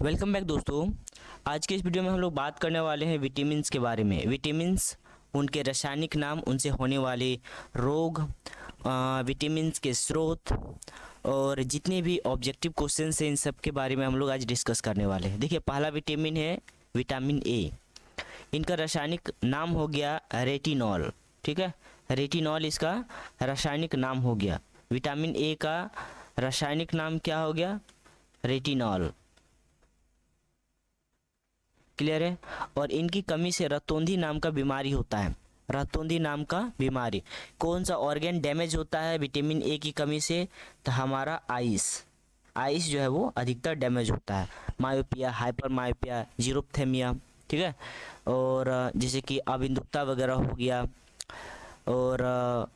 Welcome back दोस्तों। आज के इस वीडियो में हम लोग बात करने वाले हैं विटामिन्स के बारे में। विटामिन्स, उनके रासायनिक नाम, उनसे होने वाले रोग, विटामिन्स के स्रोत और जितने भी ऑब्जेक्टिव क्वेश्चंस हैं इन सब के बारे में हम लोग आज डिस्कस करने वाले हैं। देखिए, पहला विटामिन है विटामिन ए। इनका रासायनिक नाम हो गया रेटिनॉल। ठीक है, रेटिनॉल इसका रासायनिक नाम हो गया। विटामिन ए का रासायनिक नाम क्या हो गया? रेटिनॉल। क्लियर है। और इनकी कमी से रतौंधी नाम का बीमारी होता है। रतौंधी नाम का बीमारी, कौन सा ऑर्गन डैमेज होता है विटामिन ए की कमी से? तो हमारा आइस जो है वो अधिकतर डैमेज होता है। मायोपिया, हाइपर मायोपिया, जीरोप्थेमिया, ठीक है। और जैसे कि अबिंदुकता वगैरह हो गया। और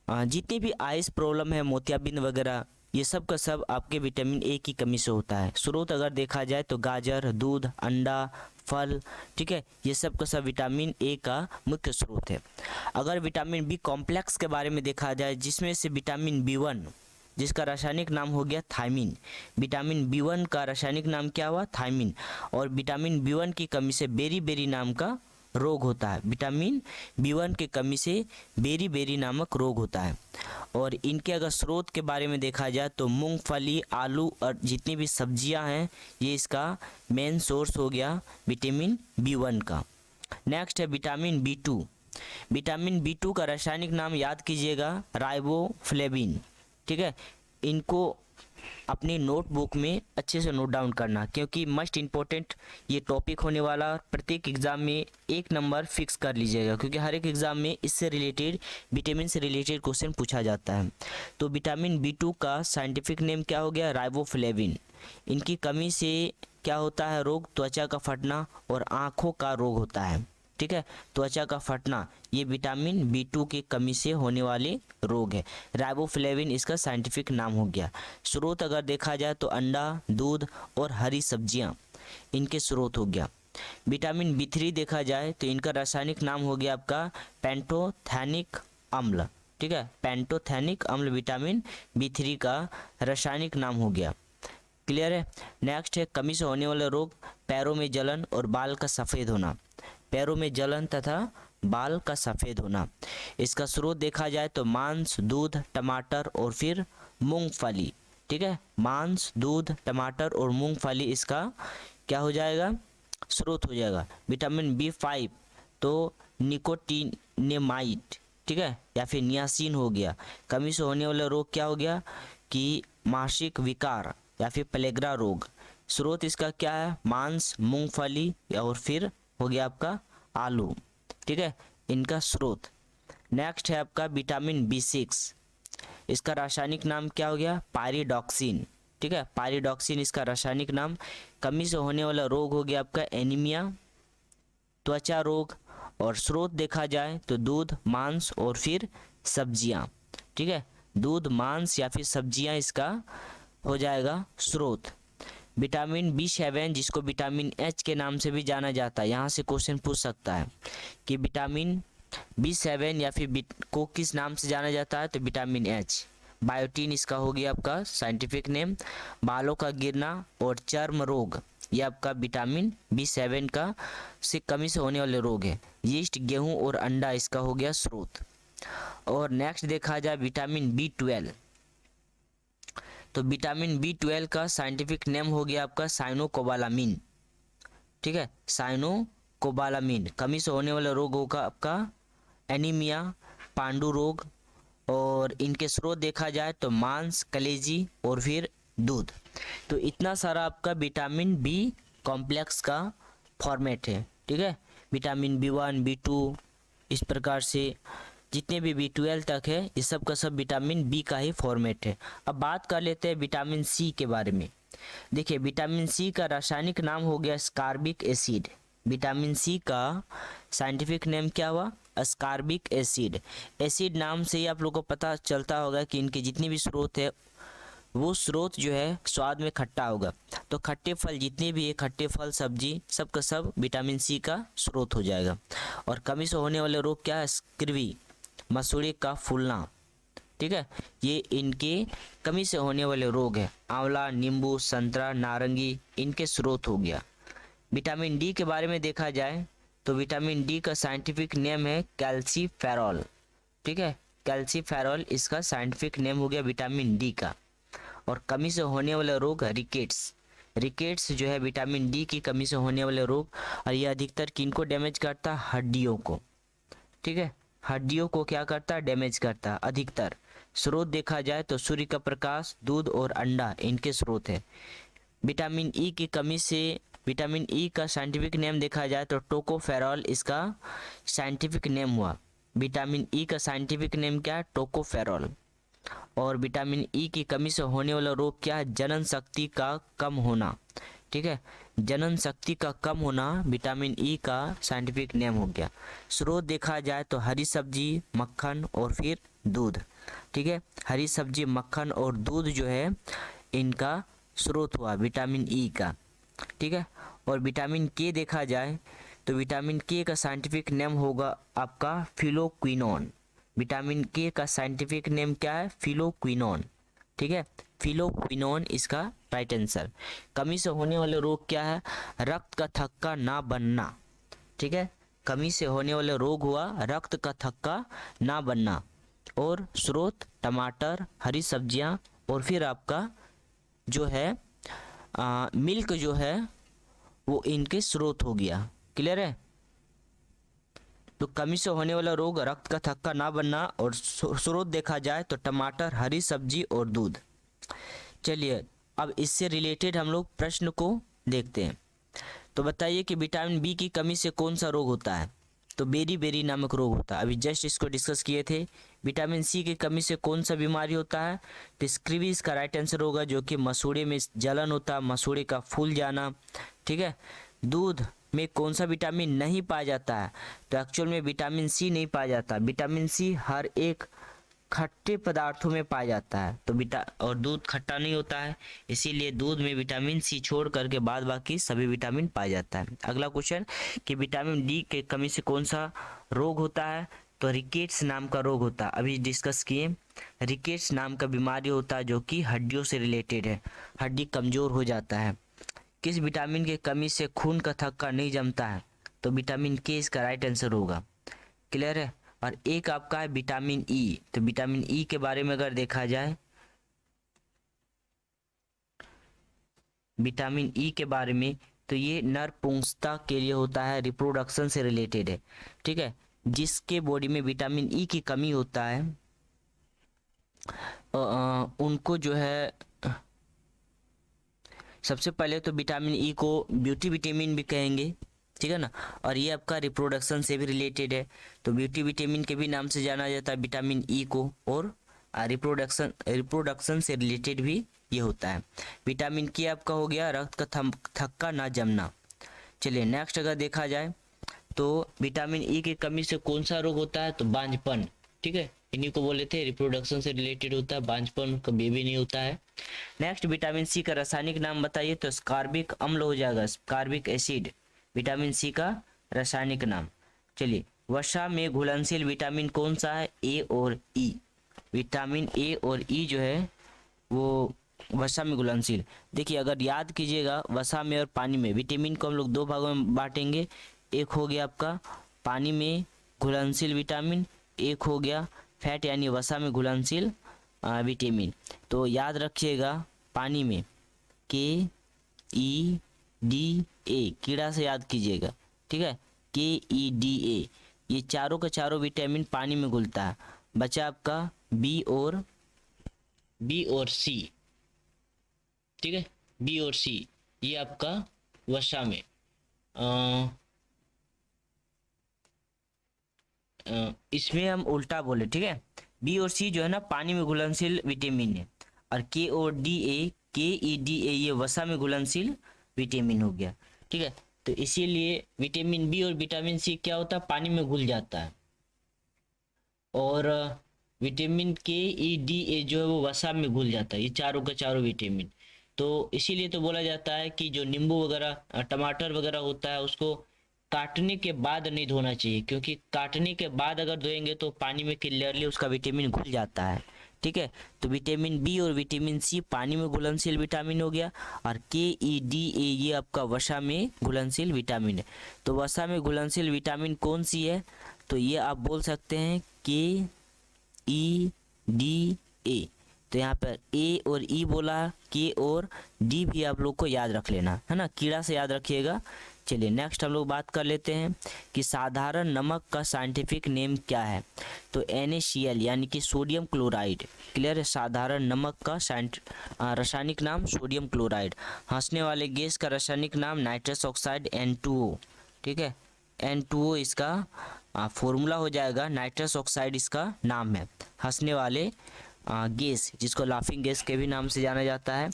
जितनी भी आइस प्रॉब्लम है, मोतियाबिंद वगैरह, ये सब का सब आपके विटामिन ए की कमी से होता है। स्रोत अगर देखा जाए तो गाजर, दूध, अंडा, फल, ठीक है, ये सब का सब विटामिन ए का मुख्य स्रोत है। अगर विटामिन बी कॉम्प्लेक्स के बारे में देखा जाए, जिसमें से विटामिन बी1, जिसका रासायनिक नाम हो गया थायमिन। विटामिन बी1 का रासायनिक नाम क्या हुआ? थायमिन। और विटामिन बी1 की कमी से बेरी नाम का रोग होता है। विटामिन बी1 की कमी से बेरी नामक रोग होता है। और इनके अगर स्रोत के बारे में देखा जाए तो मूंगफली, आलू और जितनी भी सब्जियां हैं, ये इसका मेन सोर्स हो गया विटामिन बी1 का। नेक्स्ट है विटामिन बी2। विटामिन बी2 का रासायनिक नाम याद कीजिएगा, राइबोफ्लेविन। ठीक है, इनको अपनी नोटबुक में अच्छे से नोट डाउन करना, क्योंकि मस्ट इम्पोर्टेंट ये टॉपिक होने वाला। प्रत्येक एग्ज़ाम में 1 नंबर फिक्स कर लीजिएगा, क्योंकि हर एक एग्ज़ाम में इससे रिलेटेड, विटामिन से रिलेटेड क्वेश्चन पूछा जाता है। तो विटामिन बी2 का साइंटिफिक नेम क्या हो गया? राइबोफ्लेविन। इनकी कमी से क्या होता है रोग? त्वचा का फटना और आँखों का रोग होता है। ठीक है, त्वचा का फटना ये विटामिन बी2 की कमी से होने वाले रोग है। राइबोफ्लेविन इसका साइंटिफिक नाम हो गया। स्रोत अगर देखा जाए तो अंडा, दूध और हरी सब्जियां इनके स्रोत हो गया। विटामिन बी3 देखा जाए तो इनका रासायनिक नाम हो गया आपका पेंटोथेनिक अम्ल। ठीक है, पेंटोथेनिक अम्ल विटामिन बी3 का रासायनिक नाम हो गया। क्लियर है। नेक्स्ट है कमी से होने वाले रोग, पैरों में जलन और बाल का सफ़ेद होना। पैरों में जलन तथा बाल का सफ़ेद होना, इसका स्रोत देखा जाए तो मांस, दूध, टमाटर और फिर मूंगफली। ठीक है, मांस, दूध, टमाटर और मूंगफली इसका क्या हो जाएगा? स्रोत हो जाएगा। विटामिन बी5 तो निकोटिनेमाइड, ठीक है, या फिर नियासिन हो गया। कमी से होने वाला रोग क्या हो गया कि मासिक विकार या फिर प्लेग्रा रोग। स्रोत इसका क्या है? मांस, मूंगफली और फिर हो गया आपका आलू। ठीक है, इनका स्रोत। नेक्स्ट है आपका विटामिन बी6। इसका रासायनिक नाम क्या हो गया? पायरिडॉक्सिन। ठीक है, पायरिडॉक्सिन इसका रासायनिक नाम। कमी से होने वाला रोग हो गया आपका एनीमिया, त्वचा रोग। और स्रोत देखा जाए तो दूध, मांस और फिर सब्जियां। ठीक है, दूध, मांस या फिर सब्जियां इसका हो जाएगा स्रोत। विटामिन बी7, जिसको विटामिन एच के नाम से भी जाना जाता है, यहाँ से क्वेश्चन पूछ सकता है कि विटामिन बी7 या फिर को किस नाम से जाना जाता है? तो विटामिन एच। बायोटीन इसका हो गया आपका साइंटिफिक नेम। बालों का गिरना और चर्म रोग, ये आपका विटामिन बी7 का से कमी से होने वाले रोग है। यीस्ट, गेहूँ और अंडा इसका हो गया स्रोत। और नेक्स्ट देखा जाए विटामिन बी12। तो विटामिन बी12 का साइंटिफिक नेम हो गया आपका साइनोकोबालामिन। ठीक है, साइनोकोबालामिन। कमी से होने वाला रोग होगा आपका एनीमिया, पांडु रोग। और इनके स्रोत देखा जाए तो मांस, कलेजी और फिर दूध। तो इतना सारा आपका विटामिन बी कॉम्प्लेक्स का फॉर्मेट है। ठीक है, विटामिन बी1, बी2, इस प्रकार से जितने भी बी12 तक है, ये सब का सब विटामिन बी का ही फॉर्मेट है। अब बात कर लेते हैं विटामिन सी के बारे में। देखिए, विटामिन सी का रासायनिक नाम हो गया स्कारबिक एसिड। विटामिन सी का साइंटिफिक नेम क्या हुआ? Ascorbic acid. एसिड नाम से ही आप लोगों को पता चलता होगा कि इनके जितने भी स्रोत है, वो स्रोत जो है स्वाद में खट्टा होगा। तो खट्टे फल जितने भी है, खट्टे फल, सब्जी, सब का सब विटामिन सी का स्रोत हो जाएगा। और कमी से होने वाले रोग क्या है? स्कृवि, मसूड़े का फूलना, ठीक है, ये इनके कमी से होने वाले रोग है। आंवला, नींबू, संतरा, नारंगी इनके स्रोत हो गया। विटामिन डी के बारे में देखा जाए तो विटामिन डी का साइंटिफिक नेम है कैल्सीफेरॉल। ठीक है, कैल्सीफेरॉल इसका साइंटिफिक नेम हो गया विटामिन डी का। और कमी से होने वाला रोग रिकेट्स। रिकेट्स जो है विटामिन डी की कमी से होने वाले रोग, और ये अधिकतर किनको डैमेज करता है? हड्डियों को। ठीक है, हड्डियों को क्या करता है? डैमेज करता है अधिकतर। स्रोत देखा जाए तो सूर्य का प्रकाश, दूध और अंडा इनके स्रोत है। विटामिन ई की कमी से, विटामिन ई का साइंटिफिक नेम देखा जाए तो टोकोफेरॉल इसका साइंटिफिक नेम हुआ। विटामिन ई का साइंटिफिक नेम क्या है? टोकोफेरॉल। और विटामिन ई की कमी से होने वाला रोग क्या है? जनन शक्ति का कम होना। ठीक है, जनन शक्ति का कम होना विटामिन ई का साइंटिफिक नेम हो गया। स्रोत देखा जाए तो हरी सब्जी, मक्खन और फिर दूध। ठीक है, हरी सब्जी, मक्खन और दूध जो है इनका स्रोत हुआ विटामिन ई का। ठीक है, और विटामिन के देखा जाए तो विटामिन के का साइंटिफिक नेम होगा आपका फिलोक्विनोन। विटामिन के का साइंटिफिक नेम क्या है? फिलोक्विनोन। ठीक है, फिलोक्विनोन इसका राइट आंसर। कमी से होने वाले रोग क्या है? रक्त का थक्का ना बनना। ठीक है, कमी से होने वाले रोग हुआ रक्त का थक्का ना बनना। और स्रोत टमाटर, हरी सब्जियां और फिर आपका जो है मिल्क जो है वो इनके स्रोत हो गया। क्लियर है? तो कमी से होने वाला रोग रक्त का थक्का ना बनना, और स्रोत देखा जाए तो टमाटर, हरी सब्जी और दूध। चलिए अब इससे रिलेटेड हम लोग प्रश्न को देखते हैं। तो बताइए कि विटामिन बी की कमी से कौन सा रोग होता है? तो बेरी नामक रोग होता है। अभी जस्ट इसको डिस्कस किए थे। विटामिन सी की कमी से कौन सा बीमारी होता है? तो स्क्रीवीज का राइट आंसर होगा, जो कि मसूड़े में जलन होता है, मसूड़े का फूल जाना। ठीक है, दूध में कौन सा विटामिन नहीं पाया जाता है? तो एक्चुअल में विटामिन सी नहीं पाया जाता। विटामिन सी हर एक खट्टे पदार्थों में पाया जाता है। तो और दूध खट्टा नहीं होता है, इसीलिए दूध में विटामिन सी छोड़ करके बाद बाकी सभी विटामिन पाया जाता है। अगला क्वेश्चन कि विटामिन डी के कमी से कौन सा रोग होता है? तो रिकेट्स नाम का रोग होता है। अभी डिस्कस किए, रिकेट्स नाम का बीमारी होता है जो कि हड्डियों से रिलेटेड है, हड्डी कमजोर हो जाता है। किस विटामिन की कमी से खून का थक्का नहीं जमता है? तो विटामिन के इसका राइट आंसर होगा। क्लियर है? और एक आपका है विटामिन ई। तो विटामिन ई के बारे में अगर देखा जाए, विटामिन ई के बारे में तो ये नरपुंसकता के लिए होता है, रिप्रोडक्शन से रिलेटेड है। ठीक है, जिसके बॉडी में विटामिन ई की कमी होता है उनको जो है, सबसे पहले तो विटामिन ई को ब्यूटी विटामिन भी कहेंगे। ठीक है ना, और ये आपका रिप्रोडक्शन से भी रिलेटेड है, तो ब्यूटी विटामिन के भी नाम से जाना जाता है विटामिन ई को। और रिप्रोडक्शन से रिलेटेड भी ये होता है। विटामिन के आपका हो गया रक्त का थक्का ना जमना। चलिए नेक्स्ट अगर देखा जाए तो विटामिन ई की कमी से कौन सा रोग होता है? तो बांझपन। ठीक है, इन्हीं को बोले थे रिप्रोडक्शन से रिलेटेड होता है, बांझपन का बेबी नहीं होता है। नेक्स्ट विटामिन सी का रासायनिक नाम बताइए। तो स्कार्बिक अम्ल हो जाएगा, स्कार्बिक एसिड विटामिन सी का रासायनिक नाम। चलिए वसा में घुलनशील विटामिन कौन सा है? ए और ई। विटामिन ए और ई जो है वो वसा में घुलनशील। देखिए अगर याद कीजिएगा, वसा में और पानी में विटामिन को हम लोग दो भागों में बांटेंगे। एक हो गया आपका पानी में घुलनशील विटामिन, एक हो गया फैट यानी वसा में घुलनशील विटामिन। तो याद रखिएगा पानी में के ई डी ए, कीड़ा से याद कीजिएगा। ठीक है, के ई डी ए, ये चारों का चारों विटामिन पानी में घुलता है। बचा आपका बी और सी। ठीक है, बी और सी ये आपका वसा में इसमें हम उल्टा बोले। ठीक है, बी और सी जो है ना पानी में घुलनशील विटामिन है, और के और डी ए, के ई डी ए ये वसा में घुलनशील विटामिन हो गया। ठीक है, तो इसीलिए विटामिन बी और विटामिन सी क्या होता है? पानी में घुल जाता है। और विटामिन के ई डी ए जो है वो वसा में घुल जाता है, ये चारों का चारों विटामिन। तो इसीलिए तो बोला जाता है कि जो नींबू वगैरह टमाटर वगैरह होता है उसको काटने के बाद नहीं धोना चाहिए, क्योंकि काटने के बाद अगर धोएंगे तो पानी में क्लियरली उसका विटामिन घुल जाता है। ठीक है। तो विटामिन बी और विटामिन सी पानी में घुलनशील विटामिन हो गया, और के ई डी ए ये आपका वसा में घुलनशील विटामिन है। तो वसा में घुलनशील विटामिन कौन सी है, तो ये आप बोल सकते हैं के ई डी ए। तो यहाँ पर ए और ई बोला, के और डी भी आप लोग को याद रख लेना है ना, कीड़ा से याद रखिएगा। चलिए नेक्स्ट हम लोग बात कर लेते हैं कि साधारण नमक का साइंटिफिक नेम क्या है। तो NaCl यानी कि सोडियम क्लोराइड। क्लियर है, साधारण नमक का रासायनिक नाम सोडियम क्लोराइड। हंसने वाले गैस का रासायनिक नाम नाइट्रस ऑक्साइड N2O। ठीक है, N2O इसका फॉर्मूला हो जाएगा, नाइट्रस ऑक्साइड इसका नाम है। हंसने वाले गैस जिसको लाफिंग गैस के भी नाम से जाना जाता है।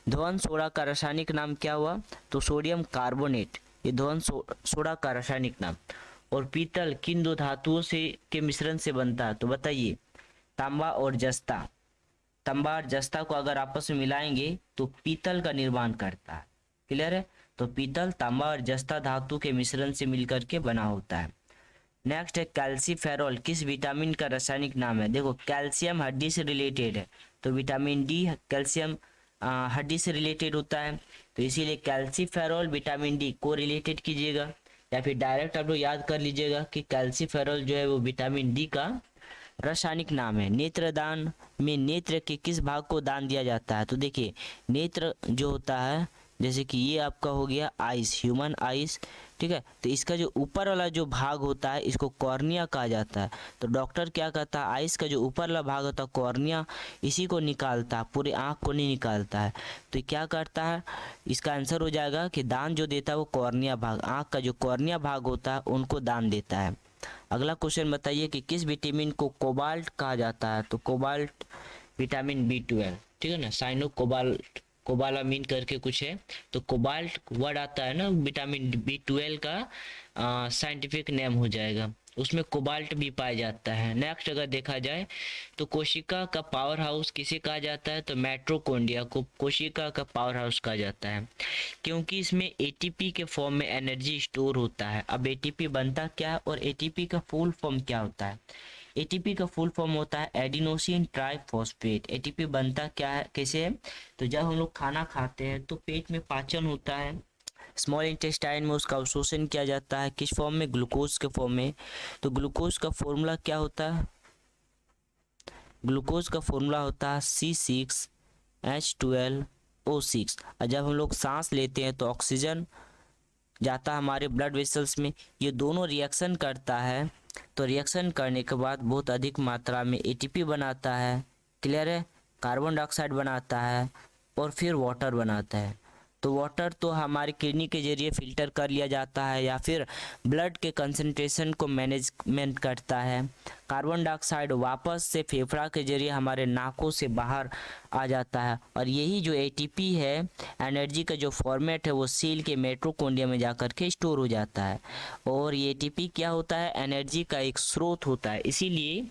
ध्वन सोडा का रासायनिक नाम क्या हुआ, तो सोडियम कार्बोनेट, ये ध्वन सोडा का रासायनिक नाम। और पीतल किन दो धातुओं से के मिश्रण से बनता है, तो बताइए, तांबा और जस्ता। तांबा और जस्ता को अगर आपस में मिलाएंगे तो पीतल का निर्माण करता है। क्लियर है, तो पीतल तांबा और जस्ता धातु के मिश्रण से मिलकर के बना होता है। नेक्स्ट है कैल्सीफेरॉल किस विटामिन का रासायनिक नाम है। देखो कैल्शियम हड्डी से रिलेटेड है, तो विटामिन डी कैल्शियम हड्डी से रिलेटेड होता है, तो इसीलिए कैल्सीफेरॉल विटामिन डी को रिलेटेड कीजिएगा, या फिर डायरेक्ट आप लोग याद कर लीजिएगा कि कैल्सीफेरॉल जो है वो विटामिन डी का रासायनिक नाम है। नेत्रदान में नेत्र के किस भाग को दान दिया जाता है, तो देखिए नेत्र जो होता है, जैसे कि ये आपका हो गया आइस, ह्यूमन आइस। ठीक है, तो इसका जो ऊपर वाला जो भाग होता है इसको कॉर्निया कहा जाता है। तो डॉक्टर क्या कहता है, आइस का जो ऊपर वाला भाग होता है कॉर्निया, इसी को निकालता है, पूरे आँख को नहीं निकालता है। तो क्या करता है, इसका आंसर हो जाएगा कि दान जो देता है वो कॉर्निया भाग, आँख का जो कॉर्निया भाग होता है उनको दान देता है। अगला क्वेश्चन बताइए कि किस विटामिन को कोबाल्ट कहा जाता है, तो कोबाल्ट विटामिन B12। ठीक है ना, साइनो कोबाल्ट, कोबालामीन करके कुछ है, तो कोबाल्ट वर्ड आता है ना, विटामिन B12 का साइंटिफिक नेम हो जाएगा, उसमें कोबाल्ट भी पाया जाता है। नेक्स्ट अगर देखा जाए तो कोशिका का पावर हाउस किसे कहा जाता है, तो माइटोकॉन्ड्रिया को कोशिका का पावर हाउस कहा जाता है, क्योंकि इसमें ATP के फॉर्म में एनर्जी स्टोर होता है। अब ATP बनता क्या है और ATP का फुल फॉर्म क्या होता है। ATP का फुल फॉर्म होता है एडिनोसिन ट्राइफॉस्फेट। ATP बनता क्या है, कैसे है, तो जब हम लोग खाना खाते हैं तो पेट में पाचन होता है, स्मॉल इंटेस्टाइन में उसका अवशोषण किया जाता है, किस फॉर्म में, ग्लूकोज के फॉर्म में। तो ग्लूकोज का फॉर्मूला क्या होता है, ग्लूकोज का फॉर्मूला होता है C6H12O6। और जब हम लोग सांस लेते हैं तो ऑक्सीजन जाता है हमारे ब्लड वेसल्स में, ये दोनों रिएक्शन करता है, तो रिएक्शन करने के बाद बहुत अधिक मात्रा में ATP बनाता है। क्लियर है, कार्बन डाइऑक्साइड बनाता है और फिर वाटर बनाता है। तो वाटर तो हमारी किडनी के जरिए फिल्टर कर लिया जाता है या फिर ब्लड के कंसंट्रेशन को मैनेजमेंट करता है। कार्बन डाइऑक्साइड वापस से फेफड़ा के जरिए हमारे नाकों से बाहर आ जाता है, और यही जो ATP है एनर्जी का जो फॉर्मेट है वो सेल के माइटोकॉन्ड्रिया में जाकर के स्टोर हो जाता है। और ये ATP क्या होता है, एनर्जी का एक स्रोत होता है, इसीलिए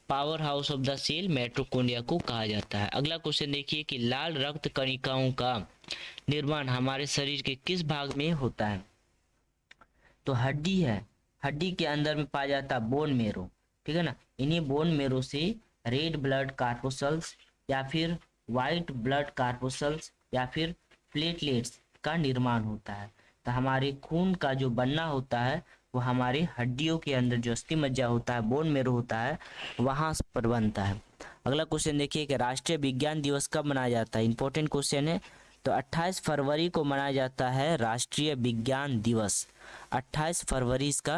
power house of the cell mitochondria को कहा जाता है। अगला क्वेश्चन देखिए कि लाल रक्त कणिकाओं का निर्माण हमारे शरीर के किस भाग में होता है, तो हड्डी है, हड्डी के अंदर में पाया जाता है बोन मेरो। ठीक है ना, इन्हीं बोन मेरो से रेड ब्लड कार्पोसल्स या फिर वाइट ब्लड कार्पोसल्स या फिर प्लेटलेट्स का निर्माण होता है। तो हमारे खून का जो बनना होता है वो हमारे हड्डियों के अंदर जो अस्थि मज्जा होता है, बोन मेरो होता है, वहाँ पर बनता है। अगला क्वेश्चन देखिए कि राष्ट्रीय विज्ञान दिवस कब मनाया जाता है, इंपॉर्टेंट क्वेश्चन है। तो 28 फरवरी को मनाया जाता है राष्ट्रीय विज्ञान दिवस। 28 फरवरी इसका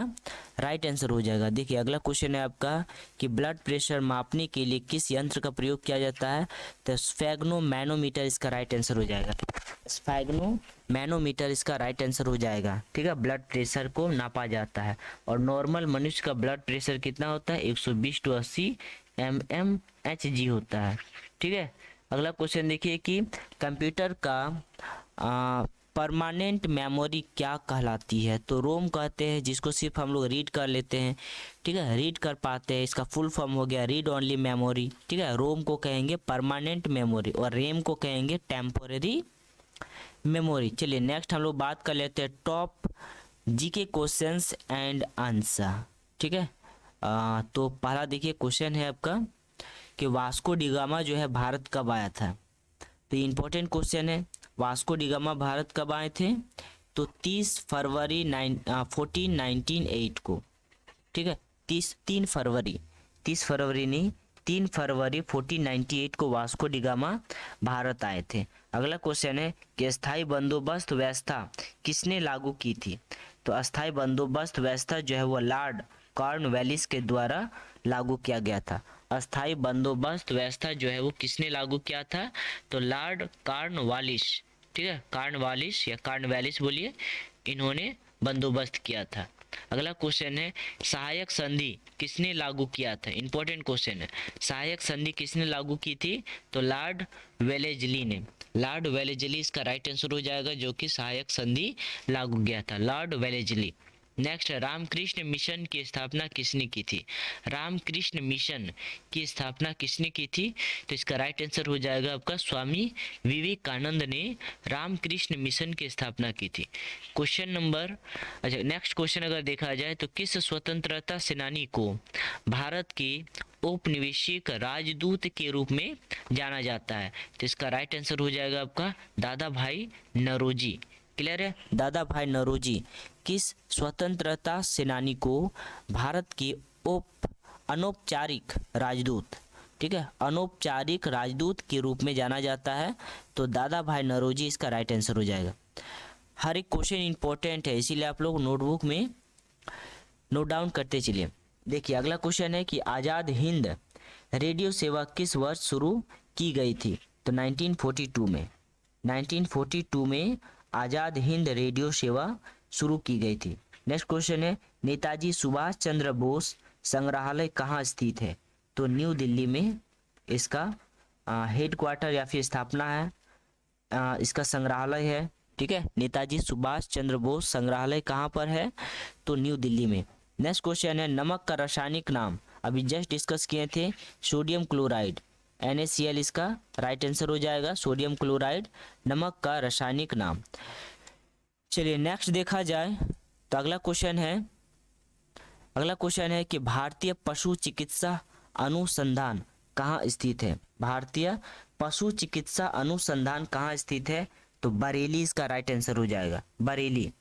राइट आंसर हो जाएगा। देखिए अगला क्वेश्चन है आपका कि ब्लड प्रेशर मापने के लिए किस यंत्र का प्रयोग किया जाता है, तो स्फेग्नोमैनोमीटर इसका राइट आंसर हो जाएगा। स्फेग्नोमैनोमीटर इसका राइट आंसर हो जाएगा। ठीक है, ब्लड प्रेशर को नापा जाता है, और नॉर्मल मनुष्य का ब्लड प्रेशर कितना होता है, 120/80 mmHg होता है। ठीक है, अगला क्वेश्चन देखिए कि कंप्यूटर का परमानेंट मेमोरी क्या कहलाती है, तो रोम कहते हैं जिसको सिर्फ हम लोग रीड कर लेते हैं। ठीक है, रीड कर पाते हैं, इसका फुल फॉर्म हो गया रीड ओनली मेमोरी। ठीक है, रोम को कहेंगे परमानेंट मेमोरी और रैम को कहेंगे टेम्पोररी मेमोरी। चलिए नेक्स्ट हम लोग बात कर लेते हैं top GK questions and answer. ठीक है, तो पहला देखिए क्वेश्चन है आपका कि वास्को डी गामा जो है भारत कब आया था। तो इम्पोर्टेंट क्वेश्चन है, वास्को डी गामा भारत कब आए थे, तो 30 फरवरी 1498 को, ठीक है। 3 फरवरी, 30 फरवरी नहीं, 3 फरवरी 1498 को वास्को डी गामा भारत आए थे। अगला क्वेश्चन है कि अस्थाई बंदोबस्त व्यवस्था किसने लागू की थी। तो अस्थाई बंदोबस्त व्यवस्था जो है वो लॉर्ड कॉर्नवालिस के द्वारा लागू किया गया था। अस्थाई बंदोबस्त व्यवस्था जो है वो किसने लागू किया था, तो लॉर्ड कॉर्नवालिस, ठीक है, कॉर्नवालिस या कॉर्नवालिस बोलिए, इन्होंने बंदोबस्त किया था। अगला क्वेश्चन है सहायक संधि किसने लागू किया था। इंपॉर्टेंट क्वेश्चन है, सहायक संधि किसने लागू की थी, तो लॉर्ड वेलेजली ने। लॉर्ड वेलेजली इसका राइट आंसर हो जाएगा, जो कि सहायक संधि लागू किया था, Lord Wellesley. Next, Ramakrishna mission की स्थापना किसने की थी। रामकृष्ण मिशन की स्थापना किसने की थी, तो इसका राइट आंसर हो जाएगा आपका स्वामी विवेकानंद ने रामकृष्ण मिशन की स्थापना की थी। क्वेश्चन नंबर, अच्छा नेक्स्ट क्वेश्चन अगर देखा जाए तो किस स्वतंत्रता सेनानी को भारत के औपनिवेशिक राजदूत के रूप में जाना जाता है, तो इसका राइट आंसर हो जाएगा आपका दादा भाई नौरोजी। क्लियर है, दादा भाई नौरोजी किस स्वतंत्रता सेनानी को भारत के अनौपचारिक राजदूत, ठीक है, अनौपचारिक राजदूत के रूप में जाना जाता है, तो दादा भाई नौरोजी इसका राइट आंसर हो जाएगा। हर एक क्वेश्चन इंपॉर्टेंट है, इसीलिए आप लोग नोटबुक में नोट डाउन करते चलिए। देखिए अगला क्वेश्चन है कि आज़ाद हिंद रेडियो सेवा किस वर्ष शुरू की गई थी, तो 1942 में। 1942 में आज़ाद हिंद रेडियो सेवा शुरू की गई थी। नेक्स्ट क्वेश्चन है नेताजी सुभाष चंद्र बोस संग्रहालय कहाँ स्थित है, तो न्यू दिल्ली में इसका हेडक्वार्टर या फिर स्थापना है, इसका संग्रहालय है, ठीक है। नेताजी सुभाष चंद्र बोस संग्रहालय कहाँ पर है, तो न्यू दिल्ली में। नेक्स्ट क्वेश्चन है नमक का रासायनिक नाम, अभी जस्ट डिस्कस किए थे, सोडियम क्लोराइड, NaCl इसका राइट आंसर हो जाएगा, सोडियम क्लोराइड नमक का रासायनिक नाम। चलिए नेक्स्ट देखा जाए तो अगला क्वेश्चन है कि भारतीय पशु चिकित्सा अनुसंधान कहाँ स्थित है। भारतीय पशु चिकित्सा अनुसंधान कहाँ स्थित है, तो बरेली इसका राइट आंसर हो जाएगा, बरेली।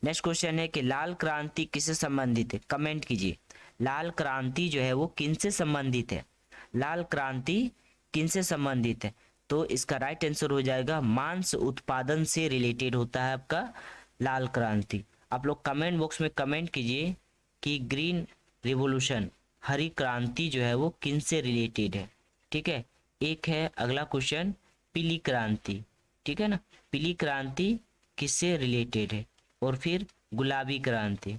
नेक्स्ट क्वेश्चन है कि लाल क्रांति किससे संबंधित है, कमेंट कीजिए। लाल क्रांति जो है वो किनसे संबंधित है, लाल क्रांति किनसे संबंधित है, तो इसका राइट आंसर हो जाएगा मांस उत्पादन से रिलेटेड होता है आपका लाल क्रांति। आप लोग कमेंट बॉक्स में कमेंट कीजिए कि ग्रीन रिवॉल्यूशन, हरी क्रांति जो है वो किनसे रिलेटेड है, ठीक है। एक है अगला क्वेश्चन पीली क्रांति, ठीक है ना, पीली क्रांति किससे रिलेटेड है, और फिर गुलाबी क्रांति।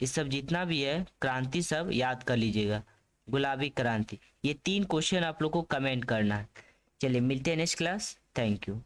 इस सब जितना भी है क्रांति सब याद कर लीजिएगा, गुलाबी क्रांति। ये 3 क्वेश्चन आप लोग को कमेंट करना है। चलिए मिलते हैं नेक्स्ट क्लास, थैंक यू।